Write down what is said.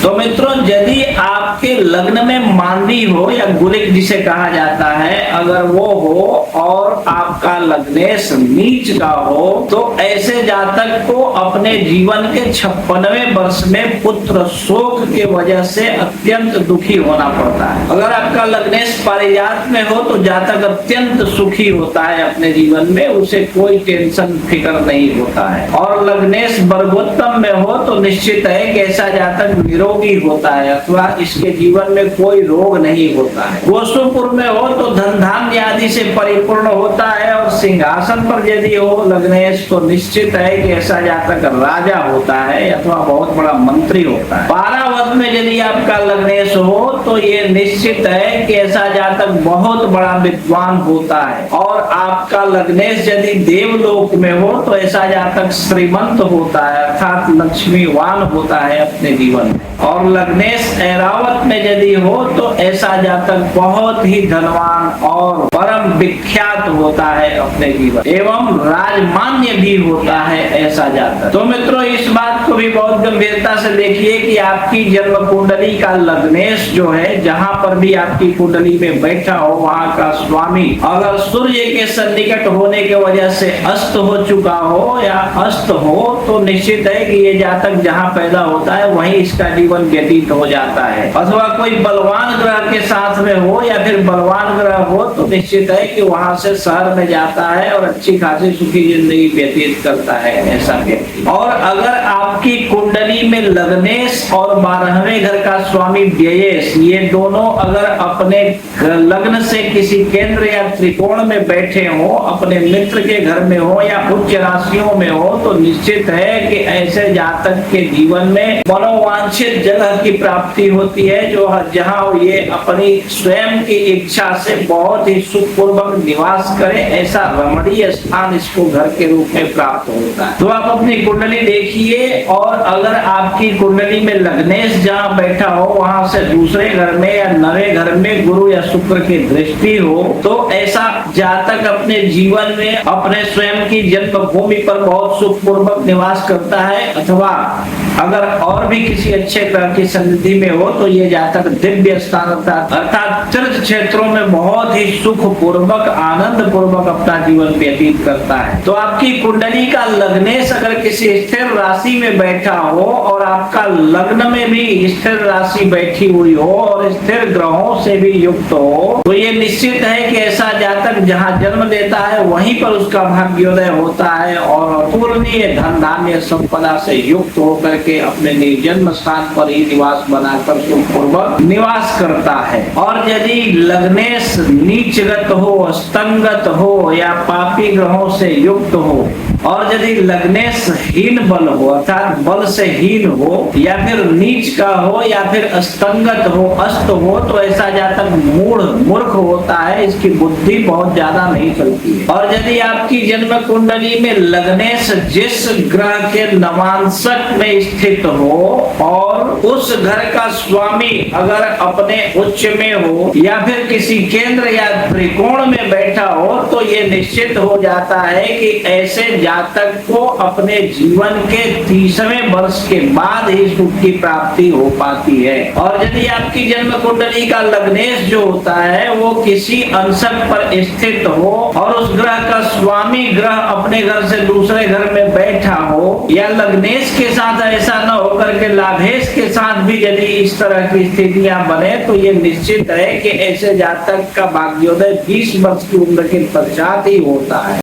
तो मित्रों, यदि आपके लग्न में मांदी हो या गुलिक जिसे कहा जाता है, अगर वो हो और आपका लग्नेश नीच का हो, तो ऐसे जातक को अपने जीवन के 56वें वर्ष में पुत्र शोक के वजह से अत्यंत दुखी होना पड़ता है। अगर आपका लग्नेश पारिजात में हो तो जातक अत्यंत सुखी होता है अपने जीवन में, उसे कोई टेंशन फिक्र नहीं होता है। और लग्नेश वर्गोत्तम में हो तो निश्चित है कि ऐसा जातक निरोगी होता है अथवा इसके जीवन में कोई रोग नहीं होता है। गोसुपुर में हो तो धन धान्य आदि से परिपूर्ण होता है। और सिंहासन पर यदि हो लग्नेश तो निश्चित है कि ऐसा जातक राजा होता है अथवा बहुत बड़ा मंत्री होता है। 12 वर्ष में यदि आपका लग्नेश हो तो ये निश्चित है कि ऐसा जातक बहुत बड़ा विद्वान होता है। और आपका लग्नेश यदि देवलोक में हो तो ऐसा जातक श्रीमंत होता है अर्थात लक्ष्मीवान होता है अपने जीवन में। और लग्नेश ऐरावत में यदि हो तो ऐसा जातक बहुत ही धनवान और परम विख्यात होता है अपने जीवन एवं राजमान्य भी होता है ऐसा जातक। तो मित्रों, इस बात को भी बहुत गंभीरता से देखिए कि आपकी जन्म कुंडली का लग्नेश जो है, जहां पर भी आपकी कुंडली में बैठा हो वहां का स्वामी अगर सूर्य के सन्निकट होने की वजह से अस्त हो चुका हो या अस्त हो तो निश्चित है कि ये जातक जहां पैदा होता है वहीं इसका जीवन व्यतीत हो जाता है। अथवा कोई बलवान ग्रह के साथ में हो या फिर बलवान ग्रह हो तो निश्चित है कि वहां से शहर में जाता है और अच्छी खासी सुखी जिंदगी व्यतीत करता है ऐसा व्यक्ति। और अगर आपकी कुंडली में लग्नेश और 12वें घर का स्वामी व्ययेश, ये दोनों अगर अपने लग्न से किसी केंद्र या त्रिकोण में बैठे हो, अपने मित्र के घर में हो या उच्च राशियों में हो तो निश्चित है कि ऐसे जातक के जीवन में मनोवांछित जगह की प्राप्ति होती है, जो जहां ये अपनी स्वयं की इच्छा से बहुत ही सुखपूर्वक निवास करे, ऐसा रमणीय स्थान इसको घर के रूप में प्राप्त होता है। तो आप अपनी कुंडली देखिए और अगर आपकी कुंडली में लग्नेश जहां बैठा हो वहां से दूसरे घर में या नवे घर में गुरु या शुक्र की दृष्टि हो तो ऐसा जातक अपने जीवन में अपने स्वयं की जन्मभूमि पर बहुत सुखपूर्वक निवास करता है। अथवा अगर और भी किसी अच्छे ग्रह की सन्निधि में हो तो ये जातक दिव्य स्थान अर्थात तीर्थ क्षेत्रों में बहुत ही सुख पूर्वक आनंद पूर्वक अपना जीवन व्यतीत करता है। तो आपकी कुंडली का लग्नेश अगर किसी स्थिर राशि में बैठा हो और आपका लग्न में भी स्थिर राशि बैठी हुई हो और स्थिर ग्रहों से भी युक्त हो तो ये निश्चित है कि ऐसा जातक जहां जन्म लेता है वहीं पर उसका भाग्योदय होता है और अपूर्णीय धन धान्य संपदा से युक्त होकर के अपने जन्म स्थान पर ही निवास बनाकर सुखपूर्वक निवास करता है। और यदि लग्नेश नीचगत हो, अस्तंगत हो या पापी ग्रहों से युक्त हो और यदि लग्नेश हीन बल हो अर्थात बल से हीन हो या फिर नीच का हो या फिर अस्तंगत हो, अस्त हो तो ऐसा जातक मूढ़ मूर्ख होता है, इसकी बुद्धि बहुत ज्यादा नहीं चलती है। और यदि आपकी जन्म कुंडली में लग्नेश जिस ग्रह के नवांशक में स्थित हो और उस घर का स्वामी अगर अपने उच्च में हो या फिर किसी केंद्र या त्रिकोण में बैठा हो तो ये निश्चित हो जाता है कि ऐसे जातक को अपने जीवन के 30वें वर्ष के बाद ही सुख की प्राप्ति हो पाती है। और यदि आपकी जन्म कुंडली का लग्नेश जो होता है वो किसी अंशक पर स्थित हो और उस ग्रह का स्वामी ग्रह अपने घर से दूसरे घर में बैठा हो या लग्नेश के साथ ऐसा न होकर के लाभेश के साथ भी यदि इस तरह की स्थितियां बने तो ये निश्चित है कि ऐसे जातक का भाग्योदय 20 वर्ष की उम्र के पश्चात ही होता है।